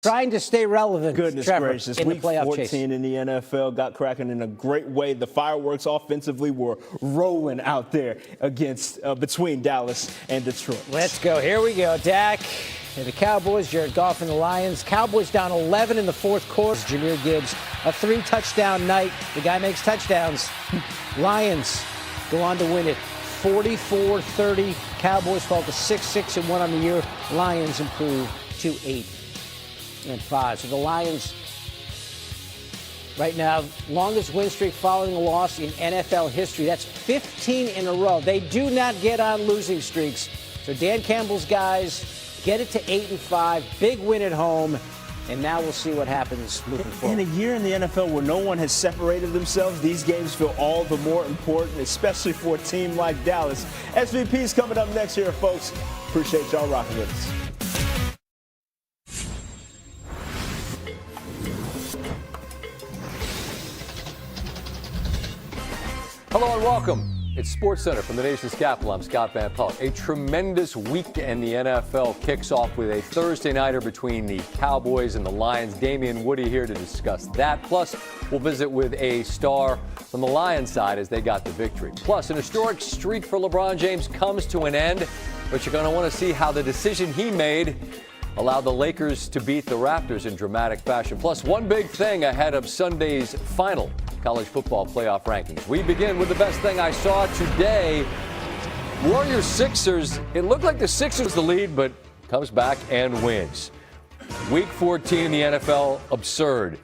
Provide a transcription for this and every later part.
Trying to stay relevant. Goodness Trevor, gracious. in Week the playoff 14 chase. in the NFL got cracking in a great way. The fireworks offensively were rolling out there between Dallas and Detroit. Let's go. Here we go. Dak and the Cowboys, Jared Goff and the Lions. Cowboys down 11 in the fourth quarter. Jahmyr Gibbs, a 3-touchdown night. The guy makes touchdowns. Lions go on to win it 44-30. Cowboys fall to 6-6-1 on the year. Lions improve to 8-5. So the Lions, right now, longest win streak following a loss in NFL history. That's 15 in a row. They do not get on losing streaks. So Dan Campbell's guys get it to 8-5. Big win at home. And now we'll see what happens moving forward. In a year in the NFL where no one has separated themselves, these games feel all the more important, especially for a team like Dallas. SVP's coming up next here, folks. Appreciate y'all rocking with us. Hello and welcome. It's SportsCenter from the nation's capital. I'm Scott Van Pelt. A tremendous week in the NFL kicks off with a Thursday nighter between the Cowboys and the Lions. Damian Woody here to discuss that. Plus, we'll visit with a star from the Lions side as they got the victory. Plus, an historic streak for LeBron James comes to an end, but you're going to want to see how the decision he made allowed the Lakers to beat the Raptors in dramatic fashion. Plus, one big thing ahead of Sunday's final college football playoff rankings. We begin with the best thing I saw today. Warriors-Sixers. It looked like the Sixers the lead, but comes back and wins. Week 14 in the NFL, absurd.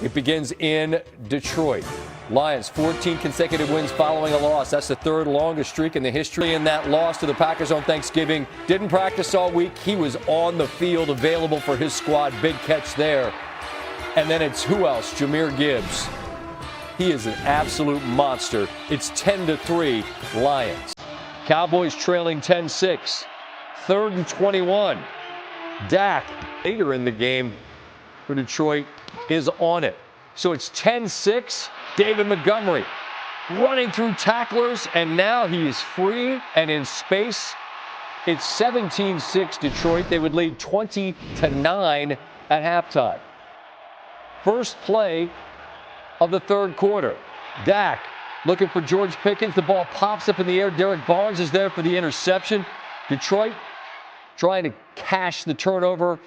It begins in Detroit. Lions, 14 consecutive wins following a loss. That's the third longest streak in the history. In that loss to the Packers on Thanksgiving, didn't practice all week. He was on the field, available for his squad. Big catch there. And then it's who else? Jahmyr Gibbs. He is an absolute monster. It's 10-3 Lions. Cowboys trailing 10-6. 3rd and 21. Dak, later in the game for Detroit, is on it. So it's 10-6. David Montgomery running through tacklers, and now he is free and in space. It's 17-6 Detroit. They would lead 20-9 at halftime. First play of the third quarter. Dak looking for George Pickens. The ball pops up in the air. Derek Barnes is there for the interception. Detroit trying to cash the turnover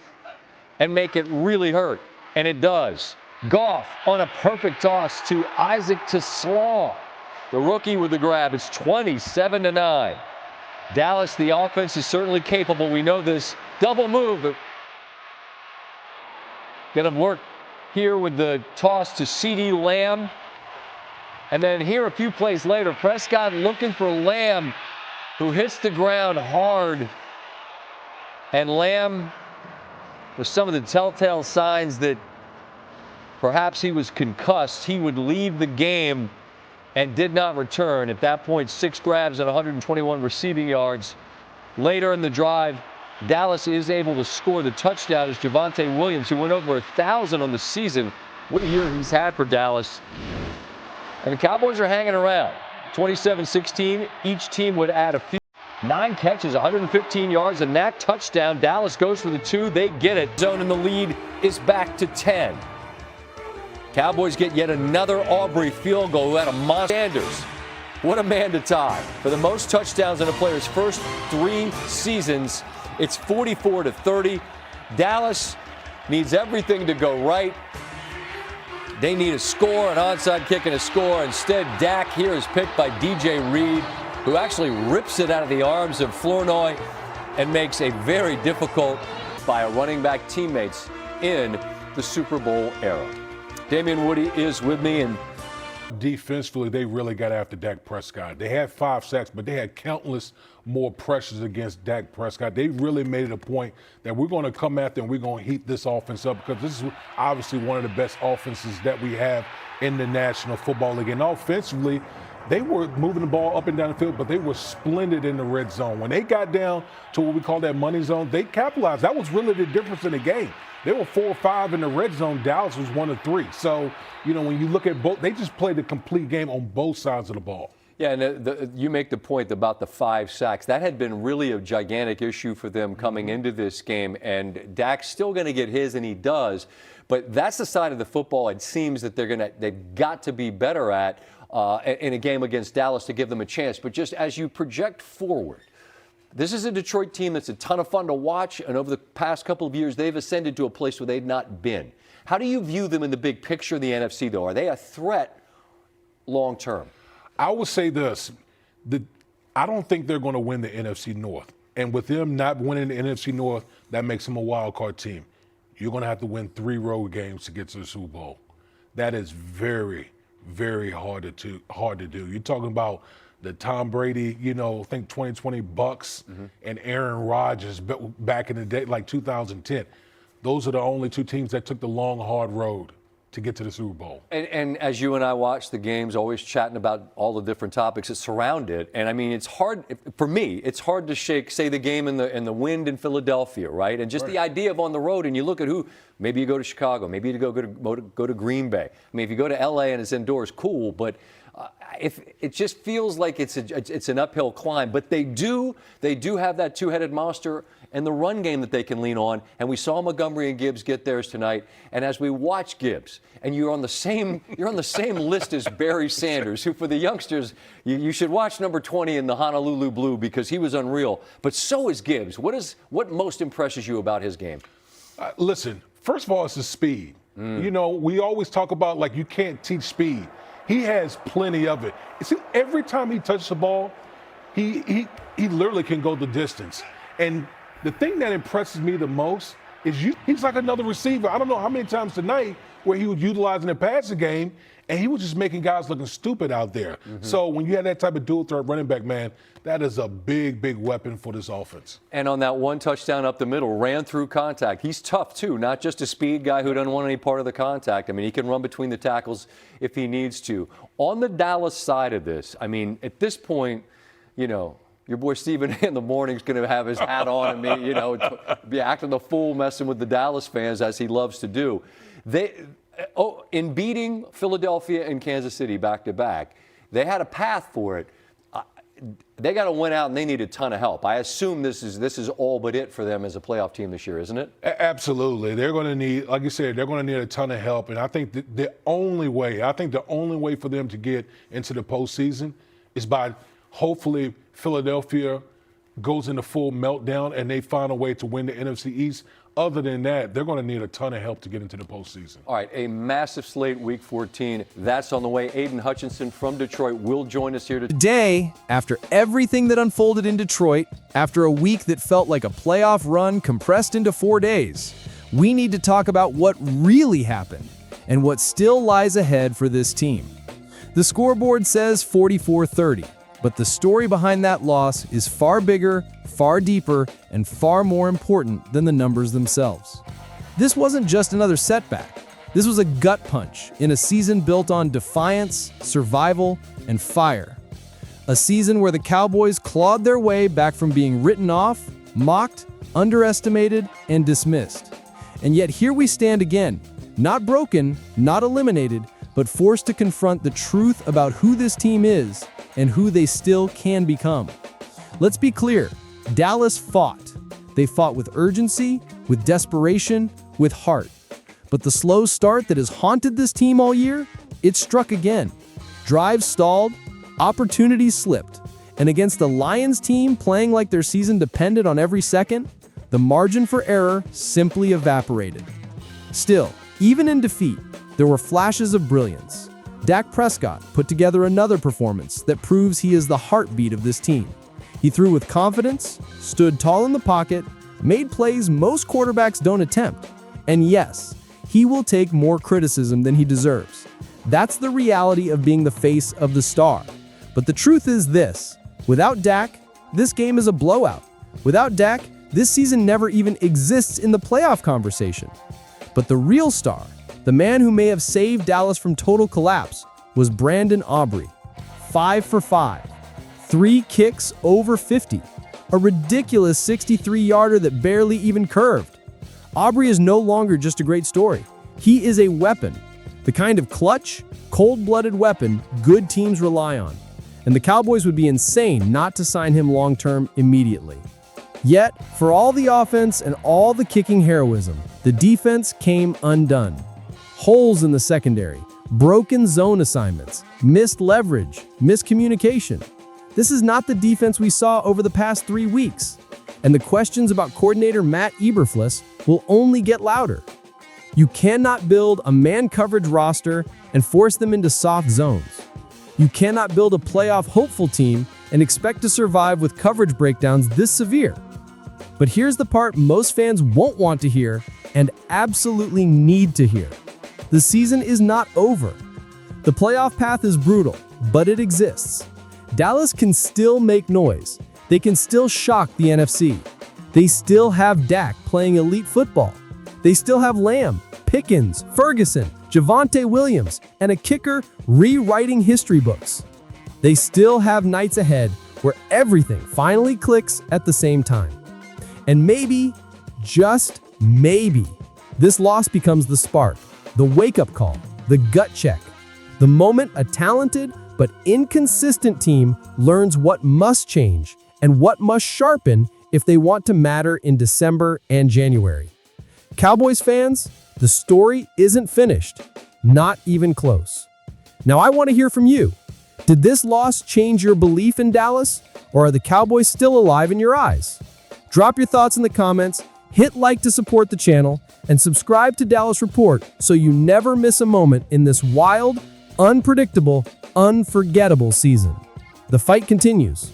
and make it really hurt. And it does. Goff on a perfect toss to Isaac Slaw. The rookie with the grab. It's 27-9. Dallas, the offense is certainly capable. We know this. Double move. Gonna work here with the toss to CeeDee Lamb. And then here a few plays later, Prescott looking for Lamb, who hits the ground hard. And Lamb, with some of the telltale signs that perhaps he was concussed, he would leave the game and did not return. At that point, 6 grabs and 121 receiving yards. Later in the drive, Dallas is able to score the touchdown as Javonte Williams, who went over 1,000 on the season. What a year he's had for Dallas. And the Cowboys are hanging around. 27-16. Each team would add a few. 9 catches, 115 yards, and that touchdown. Dallas goes for the 2. They get it. Zone in the lead is back to 10. Cowboys get yet another Aubrey field goal who had a monster. Sanders. What a man to tie. For the most touchdowns in a player's first 3 seasons, it's 44-30. Dallas needs everything to go right. They need a score, an onside kick, and a score. Instead, Dak here is picked by DJ Reed, who actually rips it out of the arms of Flournoy and makes a very difficult by a running back teammates in the Super Bowl era. Damian Woody is with me, and defensively, they really got after Dak Prescott. They had 5 sacks, but they had countless more pressures against Dak Prescott. They really made it a point that we're going to come after and we're going to heat this offense up, because this is obviously one of the best offenses that we have in the National Football League. And offensively, they were moving the ball up and down the field, but they were splendid in the red zone. When they got down to what we call that money zone, they capitalized. That was really the difference in the game. They were 4 or 5 in the red zone. Dallas was 1 or 3. So, when you look at both, they just played a complete game on both sides of the ball. Yeah, and you make the point about the 5 sacks. That had been really a gigantic issue for them coming into this game, and Dak's still going to get his, and he does. But that's the side of the football it seems that they've got to be better at in a game against Dallas to give them a chance. But just as you project forward, this is a Detroit team that's a ton of fun to watch, and over the past couple of years, they've ascended to a place where they've not been. How do you view them in the big picture of the NFC, though? Are they a threat long term? I would say this. I don't think they're going to win the NFC North. And with them not winning the NFC North, that makes them a wild card team. You're going to have to win 3 road games to get to the Super Bowl. That is very, very hard to do. You're talking about the Tom Brady, I think 2020 Bucks and Aaron Rodgers back in the day, like 2010. Those are the only 2 teams that took the long, hard road to get to the Super Bowl. And as you and I watch the games, always chatting about all the different topics that surround it. And I mean, it's hard for me. It's hard to shake, say, the game in the wind in Philadelphia, right? And just the idea of on the road, and you look at who. Maybe you go to Chicago. Maybe you go to Green Bay. I mean, if you go to LA and it's indoors, cool. But if it just feels like it's an uphill climb. But they do have that 2-headed monster and the run game that they can lean on. And we saw Montgomery and Gibbs get theirs tonight. And as we watch Gibbs, and you're on the same list as Barry Sanders, who for the youngsters, you should watch number 20 in the Honolulu Blue because he was unreal. But so is Gibbs. What most impresses you about his game? Listen, first of all, it's the speed. We always talk about like you can't teach speed. He has plenty of it. See, every time he touches the ball, he literally can go the distance. And the thing that impresses me the most is he's like another receiver. I don't know how many times tonight where he was utilizing the passing game, and he was just making guys looking stupid out there. So when you have that type of dual threat running back, man, that is a big, big weapon for this offense. And on that one touchdown up the middle, ran through contact. He's tough, too, not just a speed guy who doesn't want any part of the contact. I mean, he can run between the tackles if he needs to. On the Dallas side of this, I mean, at this point, your boy Stephen A. in the morning is going to have his hat on and be acting the fool, messing with the Dallas fans as he loves to do. In beating Philadelphia and Kansas City back-to-back, they had a path for it. They got to win out, and they need a ton of help. I assume this is all but it for them as a playoff team this year, isn't it? Absolutely. They're going to need, like you said, they're going to need a ton of help. And I think the only way for them to get into the postseason is by hopefully Philadelphia goes into full meltdown and they find a way to win the NFC East. Other than that, they're going to need a ton of help to get into the postseason. All right, a massive slate, Week 14. That's on the way. Aiden Hutchinson from Detroit will join us here today. After everything that unfolded in Detroit, after a week that felt like a playoff run compressed into 4 days, we need to talk about what really happened and what still lies ahead for this team. The scoreboard says 44-30. But the story behind that loss is far bigger, far deeper, and far more important than the numbers themselves. This wasn't just another setback. This was a gut punch in a season built on defiance, survival, and fire. A season where the Cowboys clawed their way back from being written off, mocked, underestimated, and dismissed. And yet here we stand again, not broken, not eliminated, but forced to confront the truth about who this team is and who they still can become. Let's be clear, Dallas fought. They fought with urgency, with desperation, with heart. But the slow start that has haunted this team all year, it struck again. Drives stalled, opportunities slipped, and against the Lions team playing like their season depended on every second, the margin for error simply evaporated. Still, even in defeat, there were flashes of brilliance. Dak Prescott put together another performance that proves he is the heartbeat of this team. He threw with confidence, stood tall in the pocket, made plays most quarterbacks don't attempt. And yes, he will take more criticism than he deserves. That's the reality of being the face of the star. But the truth is this: without Dak, this game is a blowout. Without Dak, this season never even exists in the playoff conversation. But the real star, the man who may have saved Dallas from total collapse, was Brandon Aubrey. 5 for 5. 3 kicks over 50. A ridiculous 63-yarder that barely even curved. Aubrey is no longer just a great story. He is a weapon. The kind of clutch, cold-blooded weapon good teams rely on. and the Cowboys would be insane not to sign him long-term immediately. Yet, for all the offense and all the kicking heroism, the defense came undone. Holes in the secondary, broken zone assignments, missed leverage, miscommunication. This is not the defense we saw over the past 3 weeks, and the questions about coordinator Matt Eberflus will only get louder. You cannot build a man coverage roster and force them into soft zones. You cannot build a playoff hopeful team and expect to survive with coverage breakdowns this severe. But here's the part most fans won't want to hear and absolutely need to hear. The season is not over. The playoff path is brutal, but it exists. Dallas can still make noise. They can still shock the NFC. They still have Dak playing elite football. They still have Lamb, Pickens, Ferguson, Javonte Williams, and a kicker rewriting history books. They still have nights ahead where everything finally clicks at the same time. And maybe, just maybe, this loss becomes the spark, the wake-up call, the gut check, the moment a talented but inconsistent team learns what must change and what must sharpen if they want to matter in December and January. Cowboys fans, the story isn't finished, not even close. Now I want to hear from you. Did this loss change your belief in Dallas, or are the Cowboys still alive in your eyes? Drop your thoughts in the comments, hit like to support the channel, and subscribe to Dallas Report so you never miss a moment in this wild, unpredictable, unforgettable season. The fight continues.